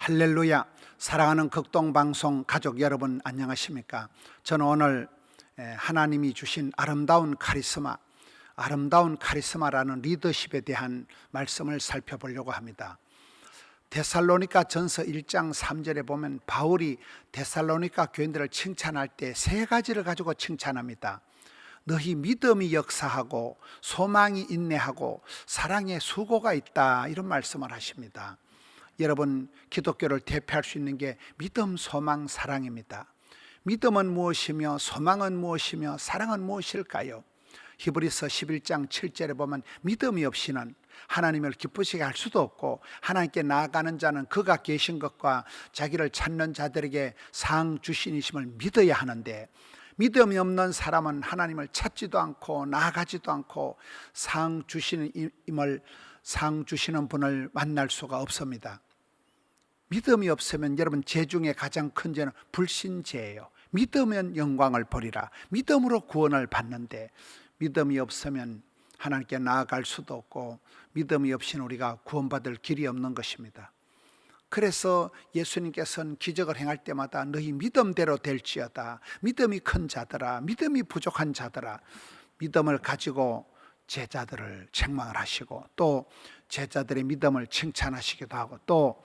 할렐루야. 사랑하는 극동방송 가족 여러분, 안녕하십니까? 저는 오늘 하나님이 주신 아름다운 카리스마라는 리더십에 대한 말씀을 살펴보려고 합니다. 데살로니가 전서 1장 3절에 보면 바울이 데살로니가 교인들을 칭찬할 때 세 가지를 가지고 칭찬합니다. 너희 믿음이 역사하고 소망이 인내하고 사랑에 수고가 있다, 이런 말씀을 하십니다. 여러분, 기독교를 대표할 수 있는 게 믿음, 소망, 사랑입니다. 믿음은 무엇이며 소망은 무엇이며 사랑은 무엇일까요? 히브리서 11장 7절에 보면 믿음이 없이는 하나님을 기쁘시게 할 수도 없고 하나님께 나아가는 자는 그가 계신 것과 자기를 찾는 자들에게 상 주신이심을 믿어야 하는데, 믿음이 없는 사람은 하나님을 찾지도 않고 나아가지도 않고 상 주시는 분을 만날 수가 없습니다. 믿음이 없으면 여러분, 죄 중에 가장 큰 죄는 불신죄예요. 믿으면 영광을 보리라. 믿음으로 구원을 받는데 믿음이 없으면 하나님께 나아갈 수도 없고 믿음이 없이는 우리가 구원받을 길이 없는 것입니다. 그래서 예수님께서는 기적을 행할 때마다 너희 믿음대로 될지어다, 믿음이 큰 자들아, 믿음이 부족한 자들아, 믿음을 가지고 제자들을 책망을 하시고 또 제자들의 믿음을 칭찬하시기도 하고 또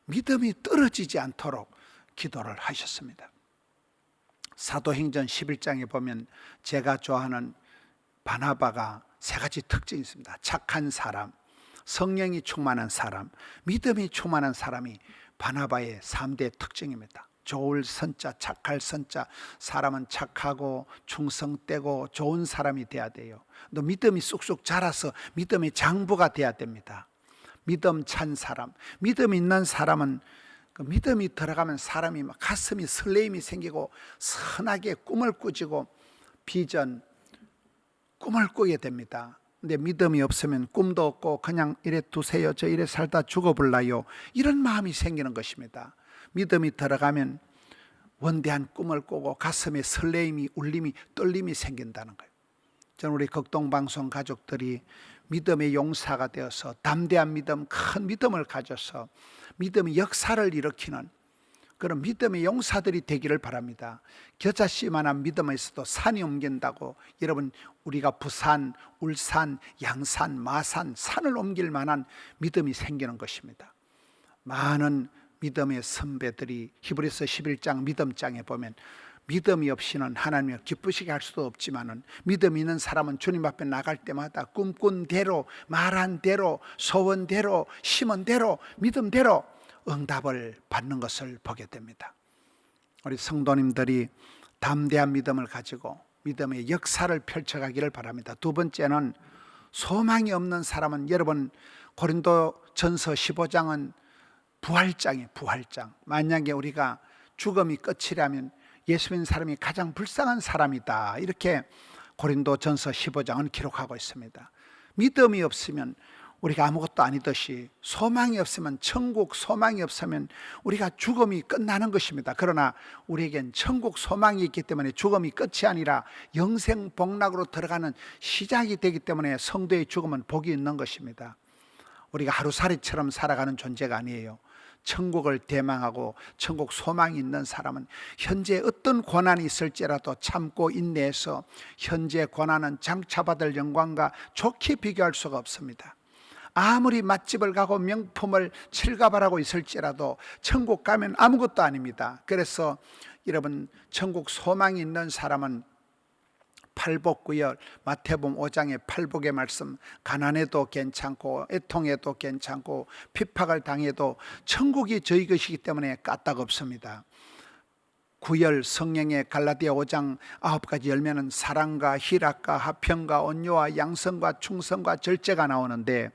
믿음이 떨어지지 않도록 기도를 하셨습니다. 사도행전 11장에 보면 제가 좋아하는 바나바가 세 가지 특징이 있습니다. 착한 사람, 성령이 충만한 사람, 믿음이 충만한 사람이 바나바의 3대 특징입니다. 좋을 선자, 착할 선자. 사람은 착하고 충성되고 좋은 사람이 돼야 돼요. 또 믿음이 쑥쑥 자라서 믿음의 장부가 돼야 됩니다. 믿음 찬 사람, 믿음 있는 사람은 그 믿음이 들어가면 사람이 막 가슴이 설레임이 생기고 선하게 꿈을 꾸지고 비전, 꿈을 꾸게 됩니다. 근데 믿음이 없으면 꿈도 없고 그냥 이래 두세요, 저 이래 살다 죽어볼라요, 이런 마음이 생기는 것입니다. 믿음이 들어가면 원대한 꿈을 꾸고 가슴에 설레임이, 울림이, 떨림이 생긴다는 거예요. 저는 우리 극동방송 가족들이 믿음의 용사가 되어서 담대한 믿음, 큰 믿음을 가져서 믿음의 역사를 일으키는 그런 믿음의 용사들이 되기를 바랍니다. 겨자씨만한 믿음에 있어도 산이 옮긴다고, 여러분, 우리가 부산, 울산, 양산, 마산, 산을 옮길 만한 믿음이 생기는 것입니다. 많은 믿음의 선배들이 히브리서 11장 믿음장에 보면 믿음이 없이는 하나님을 기쁘시게 할 수도 없지만은 믿음 있는 사람은 주님 앞에 나갈 때마다 꿈꾼 대로, 말한 대로, 소원대로, 심은 대로, 믿음대로 응답을 받는 것을 보게 됩니다. 우리 성도님들이 담대한 믿음을 가지고 믿음의 역사를 펼쳐가기를 바랍니다. 두 번째는 소망이 없는 사람은, 여러분, 고린도 전서 15장은 부활장이에요. 부활장. 만약에 우리가 죽음이 끝이라면 예수 믿는 사람이 가장 불쌍한 사람이다, 이렇게 고린도 전서 15장은 기록하고 있습니다. 믿음이 없으면 우리가 아무것도 아니듯이, 소망이 없으면, 천국 소망이 없으면 우리가 죽음이 끝나는 것입니다. 그러나 우리에겐 천국 소망이 있기 때문에 죽음이 끝이 아니라 영생 복락으로 들어가는 시작이 되기 때문에 성도의 죽음은 복이 있는 것입니다. 우리가 하루살이처럼 살아가는 존재가 아니에요. 천국을 대망하고 천국 소망이 있는 사람은 현재 어떤 고난이 있을지라도 참고 인내해서 현재 고난은 장차받을 영광과 좋게 비교할 수가 없습니다. 아무리 맛집을 가고 명품을 칠갑하고 있을지라도 천국 가면 아무것도 아닙니다. 그래서 여러분, 천국 소망이 있는 사람은 팔복구열, 마태복음 5장의 팔복의 말씀, 가난해도 괜찮고 애통해도 괜찮고 핍박을 당해도 천국이 저희 것이기 때문에 까딱없습니다. 구열 성령의 갈라디아 5장 9가지 열매는 사랑과 희락과 화평과 온유와 양성과 충성과 절제가 나오는데,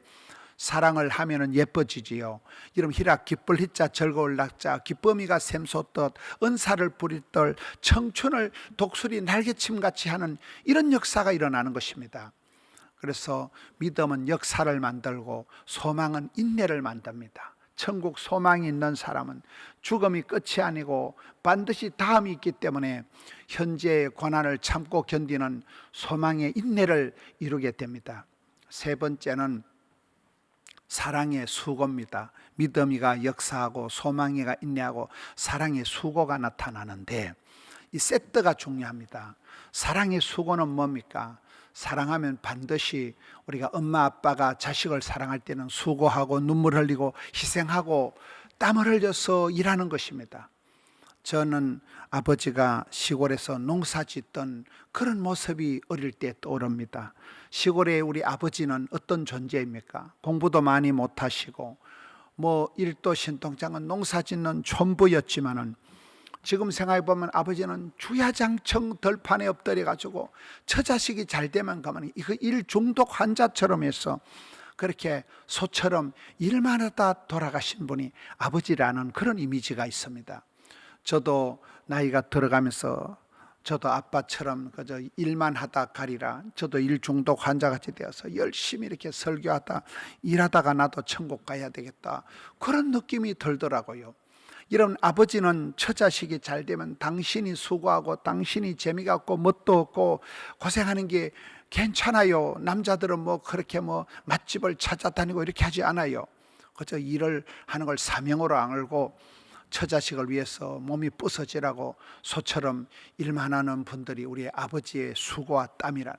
사랑을 하면은 예뻐지지요. 여러분, 희락 기쁠 희자 즐거울 낙자, 기쁨이가 샘솟듯 은사를 부리듯 청춘을 독수리 날개침같이 하는 이런 역사가 일어나는 것입니다. 그래서 믿음은 역사를 만들고 소망은 인내를 만듭니다. 천국 소망이 있는 사람은 죽음이 끝이 아니고 반드시 다음이 있기 때문에 현재의 고난을 참고 견디는 소망의 인내를 이루게 됩니다. 세 번째는 사랑의 수고입니다. 믿음이가 역사하고 소망이가 인내하고 사랑의 수고가 나타나는데 이 세트가 중요합니다. 사랑의 수고는 뭡니까? 사랑하면 반드시 우리가 엄마 아빠가 자식을 사랑할 때는 수고하고 눈물 흘리고 희생하고 땀을 흘려서 일하는 것입니다. 저는 아버지가 시골에서 농사 짓던 그런 모습이 어릴 때 떠오릅니다. 시골의 우리 아버지는 어떤 존재입니까? 공부도 많이 못하시고 일도 신통장은 농사 짓는 촌부였지만은 지금 생각해 보면 아버지는 주야장청 들판에 엎드려 가지고 처자식이 잘 되면 가만히 이거 일 중독 환자처럼 해서 그렇게 소처럼 일만 하다 돌아가신 분이 아버지라는 그런 이미지가 있습니다. 저도 나이가 들어가면서 저도 아빠처럼 그저 일만 하다 가리라, 저도 일 중독 환자같이 되어서 열심히 이렇게 설교하다 일하다가 나도 천국 가야 되겠다, 그런 느낌이 들더라고요. 이런 아버지는 처자식이 잘 되면 당신이 수고하고 당신이 재미가 없고 멋도 없고 고생하는 게 괜찮아요. 남자들은 그렇게 맛집을 찾아다니고 이렇게 하지 않아요. 그저 일을 하는 걸 사명으로 알고 처자식을 위해서 몸이 부서지라고 소처럼 일만 하는 분들이 우리 아버지의 수고와 땀이라는.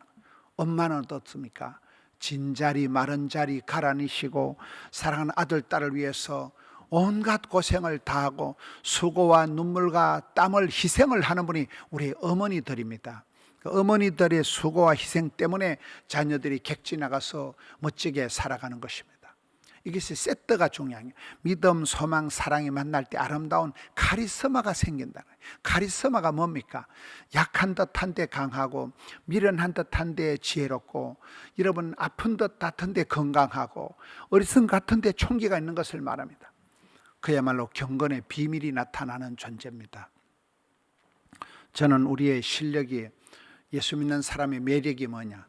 엄마는 어떻습니까? 진자리 마른 자리 가라니시고 사랑하는 아들 딸을 위해서 온갖 고생을 다하고 수고와 눈물과 땀을 희생을 하는 분이 우리 어머니들입니다. 그 어머니들의 수고와 희생 때문에 자녀들이 객지 나가서 멋지게 살아가는 것입니다. 이것이 세트가 중요한 거예요. 믿음, 소망, 사랑이 만날 때 아름다운 카리스마가 생긴다는 거예요. 카리스마가 뭡니까? 약한 듯한데 강하고 미련한 듯한데 지혜롭고 여러분 아픈 듯 같은데 건강하고 어리석은 같은데 총기가 있는 것을 말합니다. 그야말로 경건의 비밀이 나타나는 존재입니다. 저는 우리의 실력이, 예수 믿는 사람의 매력이 뭐냐?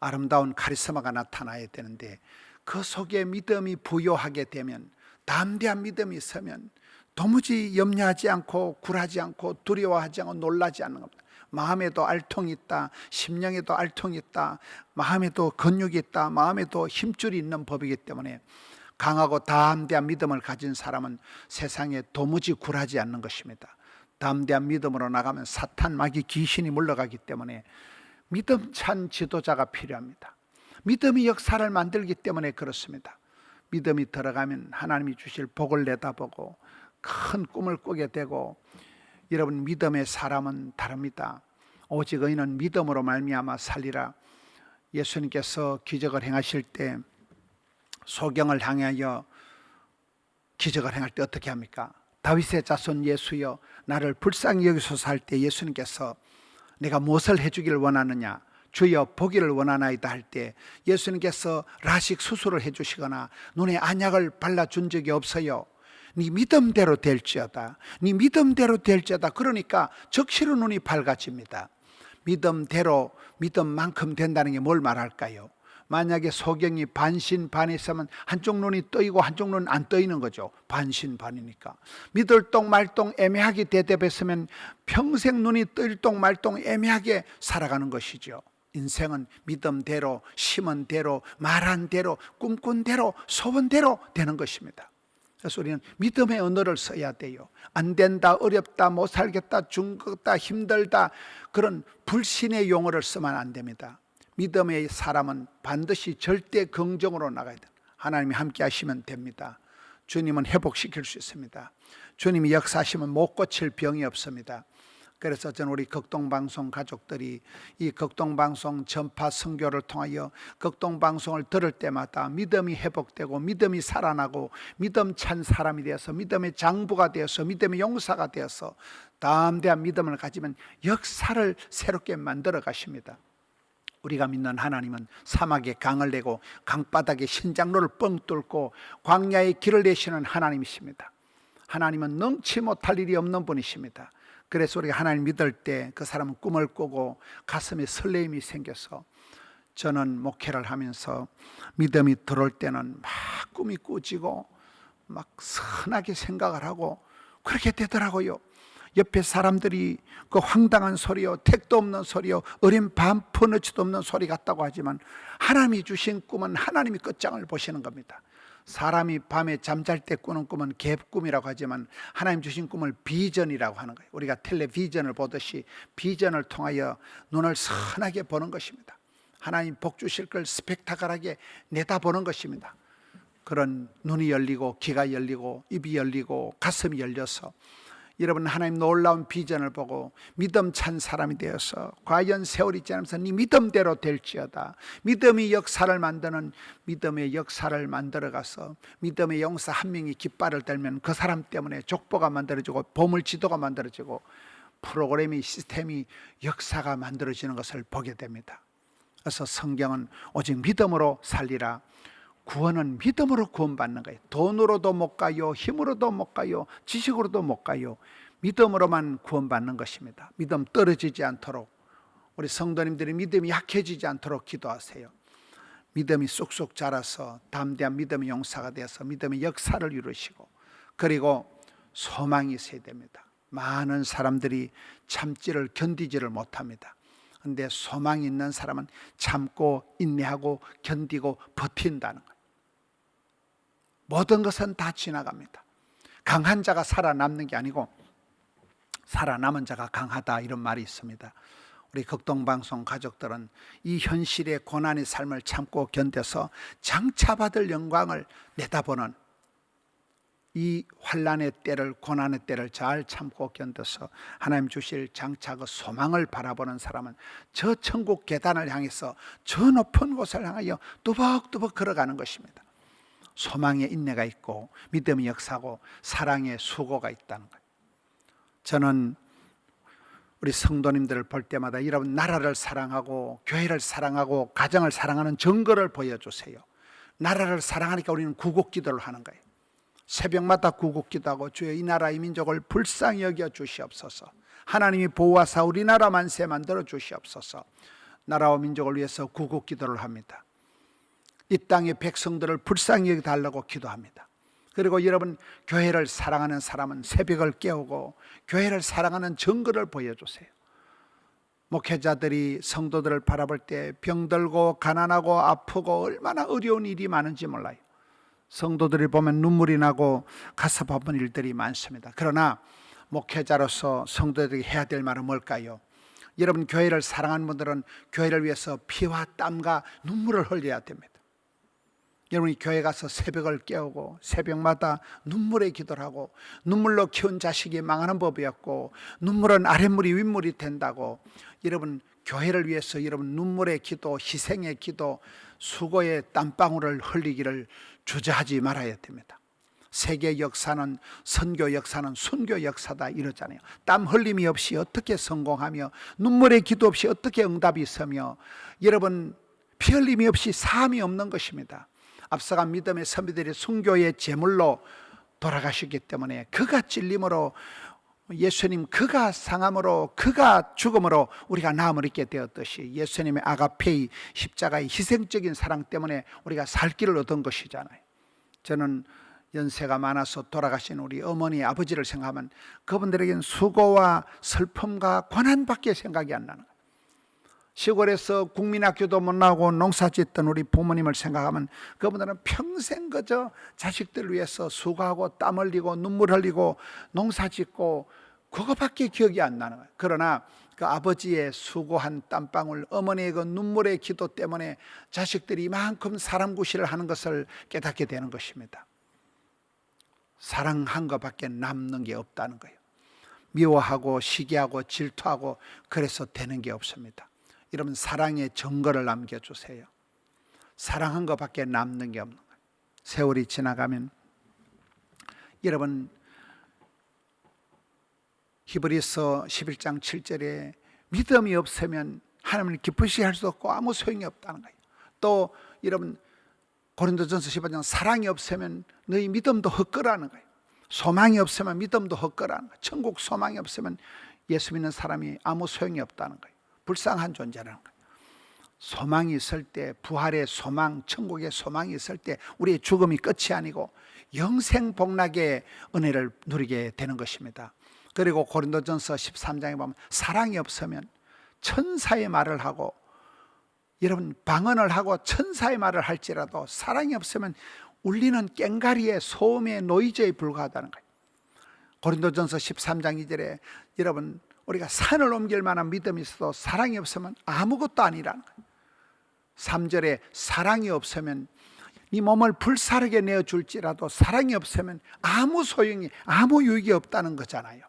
아름다운 카리스마가 나타나야 되는데 그 속에 믿음이 부요하게 되면, 담대한 믿음이 있으면 도무지 염려하지 않고 굴하지 않고 두려워하지 않고 놀라지 않는 겁니다. 마음에도 알통이 있다, 심령에도 알통이 있다, 마음에도 근육이 있다, 마음에도 힘줄이 있는 법이기 때문에 강하고 담대한 믿음을 가진 사람은 세상에 도무지 굴하지 않는 것입니다. 담대한 믿음으로 나가면 사탄, 마귀, 귀신이 물러가기 때문에 믿음 찬 지도자가 필요합니다. 믿음이 역사를 만들기 때문에 그렇습니다. 믿음이 들어가면 하나님이 주실 복을 내다보고 큰 꿈을 꾸게 되고, 여러분 믿음의 사람은 다릅니다. 오직 의인은 믿음으로 말미암아 살리라. 예수님께서 기적을 행하실 때, 소경을 향하여 기적을 행할 때 어떻게 합니까? 다윗의 자손 예수여 나를 불쌍히 여기소서 할 때 예수님께서 내가 무엇을 해주기를 원하느냐, 주여 보기를 원하나이다 할 때 예수님께서 라식 수술을 해주시거나 눈에 안약을 발라준 적이 없어요. 네 믿음대로 될지어다, 네 믿음대로 될지어다. 그러니까 적시로 눈이 밝아집니다. 믿음대로, 믿음만큼 된다는 게 뭘 말할까요? 만약에 소경이 반신반의했으면 한쪽 눈이 떠이고 한쪽 눈은 안 떠이는 거죠. 반신반이니까. 믿을똥 말똥 애매하게 대답했으면 평생 눈이 떠일똥 말똥 애매하게 살아가는 것이죠. 인생은 믿음대로, 심은 대로, 말한 대로, 꿈꾼 대로, 소원대로 되는 것입니다. 그래서 우리는 믿음의 언어를 써야 돼요. 안 된다, 어렵다, 못 살겠다, 죽겠다, 힘들다, 그런 불신의 용어를 쓰면 안 됩니다. 믿음의 사람은 반드시 절대 긍정으로 나가야 돼요. 하나님이 함께 하시면 됩니다. 주님은 회복시킬 수 있습니다. 주님이 역사하시면 못 고칠 병이 없습니다. 그래서 저는 우리 극동방송 가족들이 이 극동방송 전파 선교를 통하여 극동방송을 들을 때마다 믿음이 회복되고 믿음이 살아나고 믿음 찬 사람이 되어서 믿음의 장부가 되어서 믿음의 용사가 되어서 담대한 믿음을 가지면 역사를 새롭게 만들어 가십니다. 우리가 믿는 하나님은 사막에 강을 내고 강바닥에 신장로를 뻥 뚫고 광야에 길을 내시는 하나님이십니다. 하나님은 능치 못할 일이 없는 분이십니다. 그래서 우리가 하나님 믿을 때 그 사람은 꿈을 꾸고 가슴에 설레임이 생겨서, 저는 목회를 하면서 믿음이 들어올 때는 막 꿈이 꾸지고 막 선하게 생각을 하고 그렇게 되더라고요. 옆에 사람들이 그 황당한 소리요, 택도 없는 소리요, 어린 반퍼너치도 없는 소리 같다고 하지만 하나님이 주신 꿈은 하나님이 끝장을 보시는 겁니다. 사람이 밤에 잠잘 때 꾸는 꿈은 갭꿈이라고 하지만 하나님 주신 꿈을 비전이라고 하는 거예요. 우리가 텔레비전을 보듯이 비전을 통하여 눈을 선하게 보는 것입니다. 하나님 복 주실 걸 스펙타클하게 내다보는 것입니다. 그런 눈이 열리고 귀가 열리고 입이 열리고 가슴이 열려서 여러분 하나님 놀라운 비전을 보고 믿음 찬 사람이 되어서 과연 세월이 지나면서 네 믿음대로 될지어다, 믿음이 역사를 만드는 믿음의 역사를 만들어가서 믿음의 용사 한 명이 깃발을 들면 그 사람 때문에 족보가 만들어지고 보물지도가 만들어지고 프로그램이 시스템이 역사가 만들어지는 것을 보게 됩니다. 그래서 성경은 오직 믿음으로 살리라, 구원은 믿음으로 구원받는 거예요. 돈으로도 못 가요, 힘으로도 못 가요, 지식으로도 못 가요. 믿음으로만 구원받는 것입니다. 믿음 떨어지지 않도록 우리 성도님들이 믿음이 약해지지 않도록 기도하세요. 믿음이 쑥쑥 자라서 담대한 믿음의 용사가 되어서 믿음의 역사를 이루시고, 그리고 소망이 있어야 됩니다. 많은 사람들이 참지를 견디지를 못합니다. 그런데 소망이 있는 사람은 참고 인내하고 견디고 버틴다는 거예요. 모든 것은 다 지나갑니다. 강한 자가 살아남는 게 아니고 살아남은 자가 강하다, 이런 말이 있습니다. 우리 극동방송 가족들은 이 현실의 고난의 삶을 참고 견뎌서 장차받을 영광을 내다보는 이 환난의 때를, 고난의 때를 잘 참고 견뎌서 하나님 주실 장차 그 소망을 바라보는 사람은 저 천국 계단을 향해서 저 높은 곳을 향하여 뚜벅뚜벅 걸어가는 것입니다. 소망에 인내가 있고 믿음의 역사고 사랑의 수고가 있다는 거예요. 저는 우리 성도님들을 볼 때마다 여러분 나라를 사랑하고 교회를 사랑하고 가정을 사랑하는 증거를 보여주세요. 나라를 사랑하니까 우리는 구국기도를 하는 거예요. 새벽마다 구국기도하고 주여 이 나라 이 민족을 불쌍히 여겨 주시옵소서, 하나님이 보호하사 우리나라 만세 만들어 주시옵소서, 나라와 민족을 위해서 구국기도를 합니다. 이 땅의 백성들을 불쌍히 여겨달라고 기도합니다. 그리고 여러분 교회를 사랑하는 사람은 새벽을 깨우고 교회를 사랑하는 증거를 보여주세요. 목회자들이 성도들을 바라볼 때 병들고 가난하고 아프고 얼마나 어려운 일이 많은지 몰라요. 성도들이 보면 눈물이 나고 가슴 아픈 일들이 많습니다. 그러나 목회자로서 성도들이 해야 될 말은 뭘까요? 여러분 교회를 사랑하는 분들은 교회를 위해서 피와 땀과 눈물을 흘려야 됩니다. 여러분이 교회 가서 새벽을 깨우고 새벽마다 눈물의 기도를 하고, 눈물로 키운 자식이 망하는 법이었고 눈물은 아랫물이 윗물이 된다고, 여러분 교회를 위해서 여러분 눈물의 기도, 희생의 기도, 수고의 땀방울을 흘리기를 주저하지 말아야 됩니다. 세계 역사는, 선교 역사는 순교 역사다 이러잖아요. 땀 흘림이 없이 어떻게 성공하며 눈물의 기도 없이 어떻게 응답이 있으며 여러분 피 흘림이 없이 사함이 없는 것입니다. 앞서간 믿음의 선비들이 순교의 제물로 돌아가셨기 때문에 그가 찔림으로 예수님, 그가 상함으로 그가 죽음으로 우리가 나음을 입게 되었듯이 예수님의 아가페이 십자가의 희생적인 사랑 때문에 우리가 살 길을 얻은 것이잖아요. 저는 연세가 많아서 돌아가신 우리 어머니 아버지를 생각하면 그분들에게는 수고와 슬픔과 고난밖에 생각이 안 나는 거예요. 시골에서 국민학교도 못 나오고 농사짓던 우리 부모님을 생각하면 그분들은 평생 그저 자식들을 위해서 수고하고 땀 흘리고 눈물 흘리고 농사짓고 그거밖에 기억이 안 나는 거예요. 그러나 그 아버지의 수고한 땀방울, 어머니의 그 눈물의 기도 때문에 자식들이 이만큼 사람 구실을 하는 것을 깨닫게 되는 것입니다. 사랑한 것밖에 남는 게 없다는 거예요. 미워하고 시기하고 질투하고 그래서 되는 게 없습니다. 여러분 사랑의 증거를 남겨주세요. 사랑한 것밖에 남는 게 없는 거예요. 세월이 지나가면 여러분 히브리서 11장 7절에 믿음이 없으면 하나님을 기쁘시게 할 수 없고 아무 소용이 없다는 거예요. 또 여러분 고린도전서 15장 사랑이 없으면 너희 믿음도 헛거라는 거예요. 소망이 없으면 믿음도 헛거라는 거예요. 천국 소망이 없으면 예수 믿는 사람이 아무 소용이 없다는 거예요. 불쌍한 존재라는 거예요. 소망이 있을 때, 부활의 소망, 천국의 소망이 있을 때 우리의 죽음이 끝이 아니고 영생 복락의 은혜를 누리게 되는 것입니다. 그리고 고린도전서 13장에 보면 사랑이 없으면 천사의 말을 하고 여러분 방언을 하고 천사의 말을 할지라도 사랑이 없으면 울리는 꽹가리의 소음의 노이즈에 불과하다는 거예요. 고린도전서 13장 2절에 여러분, 우리가 산을 옮길 만한 믿음이 있어도 사랑이 없으면 아무것도 아니라는 거예요. 3절에 사랑이 없으면 네 몸을 불사르게 내어줄지라도 사랑이 없으면 아무 소용이, 아무 유익이 없다는 거잖아요.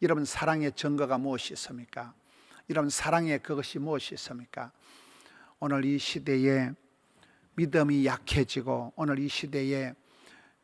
여러분, 사랑의 증거가 무엇이 있습니까? 여러분, 사랑의 그것이 무엇이 있습니까? 오늘 이 시대에 믿음이 약해지고, 오늘 이 시대에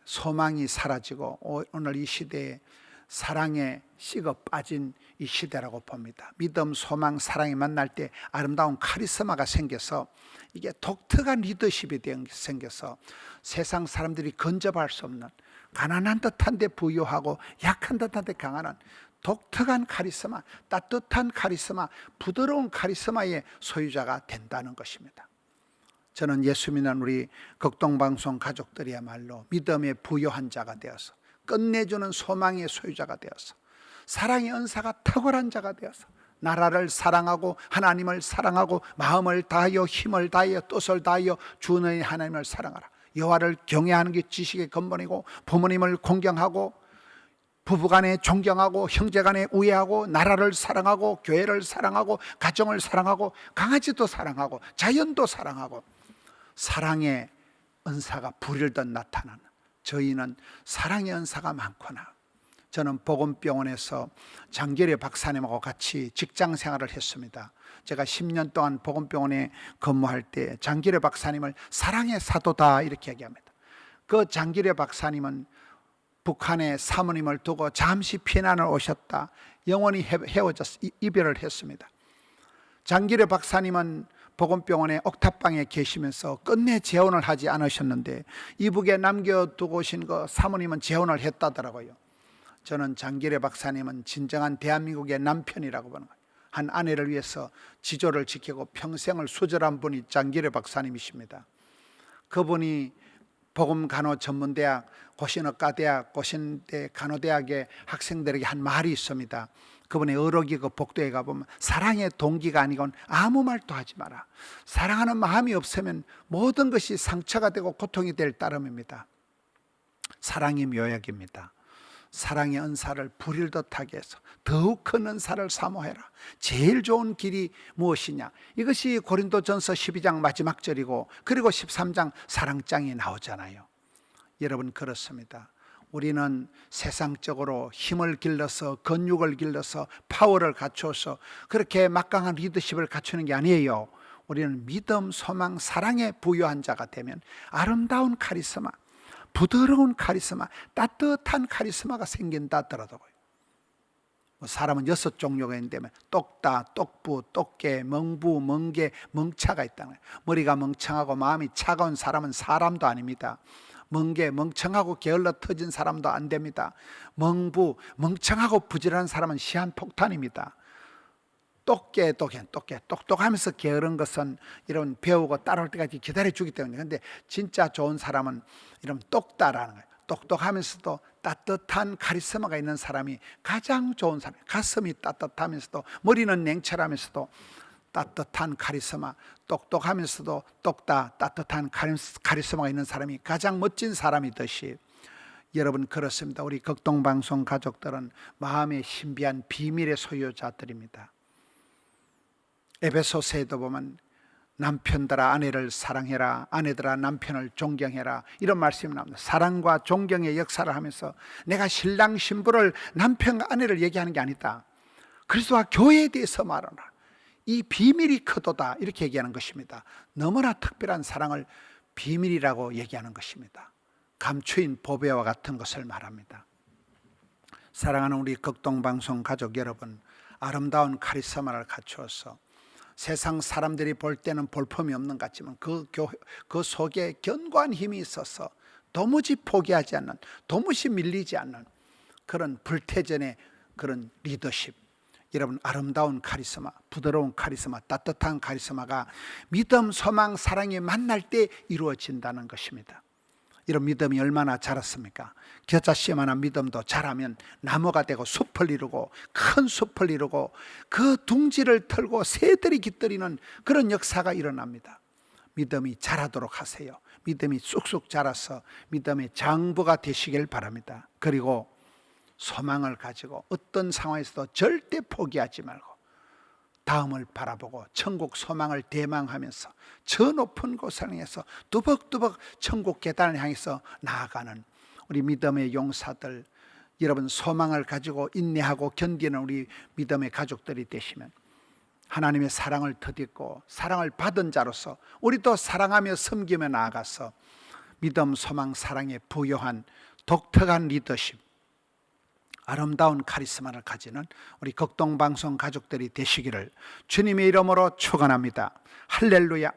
소망이 사라지고, 오늘 이 시대에 사랑에 식어 빠진 이 시대라고 봅니다. 믿음, 소망, 사랑이 만날 때 아름다운 카리스마가 생겨서, 이게 독특한 리더십이 생겨서 세상 사람들이 근접할 수 없는, 가난한 듯한데 부유하고 약한 듯한데 강한 독특한 카리스마, 따뜻한 카리스마, 부드러운 카리스마의 소유자가 된다는 것입니다. 저는 예수 믿는 우리 극동방송 가족들이야말로 믿음의 부유한 자가 되어서, 끝내주는 소망의 소유자가 되어서, 사랑의 은사가 탁월한 자가 되어서 나라를 사랑하고 하나님을 사랑하고 마음을 다하여 힘을 다하여 뜻을 다하여 주 너희 하나님을 사랑하라. 여호와를 경외하는 게 지식의 근본이고, 부모님을 공경하고, 부부간에 존경하고, 형제간에 우애하고, 나라를 사랑하고, 교회를 사랑하고, 가정을 사랑하고, 강아지도 사랑하고, 자연도 사랑하고, 사랑의 은사가 불일듯 나타나는, 저희는 사랑의 은사가 많구나. 저는 복음병원에서 장계래 박사님하고 같이 직장 생활을 했습니다. 제가 10년 동안 복음병원에 근무할 때 장계래 박사님을 사랑의 사도다 이렇게 얘기합니다. 그 장계래 박사님은 북한에 사모님을 두고 잠시 피난을 오셨다 영원히 헤어졌, 이별을 했습니다. 장계래 박사님은 복음병원의 옥탑방에 계시면서 끝내 재혼을 하지 않으셨는데, 이북에 남겨두고 오신 그 사모님은 재혼을 했다더라고요. 저는 장계래 박사님은 진정한 대한민국의 남편이라고 보는 거예요. 한 아내를 위해서 지조를 지키고 평생을 수절한 분이 장계래 박사님이십니다. 그분이 복음간호전문대학, 고신의과대학, 고신대 간호대학의 학생들에게 한 말이 있습니다. 그분의 어록이 그 복도에 가보면, 사랑의 동기가 아니건 아무 말도 하지 마라. 사랑하는 마음이 없으면 모든 것이 상처가 되고 고통이 될 따름입니다. 사랑이 묘약입니다. 사랑의 은사를 불일듯하게 해서 더욱 큰 은사를 사모해라. 제일 좋은 길이 무엇이냐? 이것이 고린도전서 12장 마지막 절이고, 그리고 13장 사랑장이 나오잖아요. 여러분, 그렇습니다. 우리는 세상적으로 힘을 길러서, 근육을 길러서, 파워를 갖춰서 그렇게 막강한 리더십을 갖추는 게 아니에요. 우리는 믿음, 소망, 사랑에 부유한 자가 되면 아름다운 카리스마, 부드러운 카리스마, 따뜻한 카리스마가 생긴다 하더라고요. 사람은 6종류가 있는데, 똑따, 똑부, 똑개, 멍부, 멍게, 멍차가 있다는 거예요. 머리가 멍청하고 마음이 차가운 사람은 사람도 아닙니다. 멍게, 멍청하고 게을러 터진 사람도 안 됩니다. 멍부, 멍청하고 부지런한 사람은 시한폭탄입니다. 똑개, 똑똑하면서 게으른 것은 이런 배우고 따라올 때까지 기다려주기 때문에. 그런데 진짜 좋은 사람은 이런 똑따라는 거예요. 똑똑하면서도 따뜻한 카리스마가 있는 사람이 가장 좋은 사람이에요. 가슴이 따뜻하면서도, 머리는 냉철하면서도 따뜻한 카리스마, 똑똑하면서도 따뜻한 카리스마가 있는 사람이 가장 멋진 사람이듯이, 여러분, 그렇습니다. 우리 극동방송 가족들은 마음의 신비한 비밀의 소유자들입니다. 에베소서에도 보면 남편들아 아내를 사랑해라, 아내들아 남편을 존경해라, 이런 말씀이 나옵니다. 사랑과 존경의 역사를 하면서 내가 신랑 신부를, 남편과 아내를 얘기하는 게 아니다. 그리스도와 교회에 대해서 말하라. 이 비밀이 크도다 이렇게 얘기하는 것입니다. 너무나 특별한 사랑을 비밀이라고 얘기하는 것입니다. 감추인 보배와 같은 것을 말합니다. 사랑하는 우리 극동방송 가족 여러분, 아름다운 카리스마를 갖추어서 세상 사람들이 볼 때는 볼품이 없는 것 같지만 그 속에 견고한 힘이 있어서 도무지 포기하지 않는, 도무지 밀리지 않는 그런 불태전의 그런 리더십, 여러분, 아름다운 카리스마, 부드러운 카리스마, 따뜻한 카리스마가 믿음, 소망, 사랑이 만날 때 이루어진다는 것입니다. 이런 믿음이 얼마나 자랐습니까? 겨자씨만한 믿음도 자라면 나무가 되고 숲을 이루고, 큰 숲을 이루고, 그 둥지를 털고 새들이 깃들이는 그런 역사가 일어납니다. 믿음이 자라도록 하세요. 믿음이 쑥쑥 자라서 믿음의 장부가 되시길 바랍니다. 그리고 소망을 가지고 어떤 상황에서도 절대 포기하지 말고 다음을 바라보고 천국 소망을 대망하면서 저 높은 곳을 향해서 뚜벅뚜벅 천국 계단을 향해서 나아가는 우리 믿음의 용사들, 여러분 소망을 가지고 인내하고 견디는 우리 믿음의 가족들이 되시면 하나님의 사랑을 덧입고 사랑을 받은 자로서 우리도 사랑하며 섬기며 나아가서 믿음, 소망, 사랑에 부요한 독특한 리더십, 아름다운 카리스마를 가지는 우리 극동방송 가족들이 되시기를 주님의 이름으로 축원합니다. 할렐루야.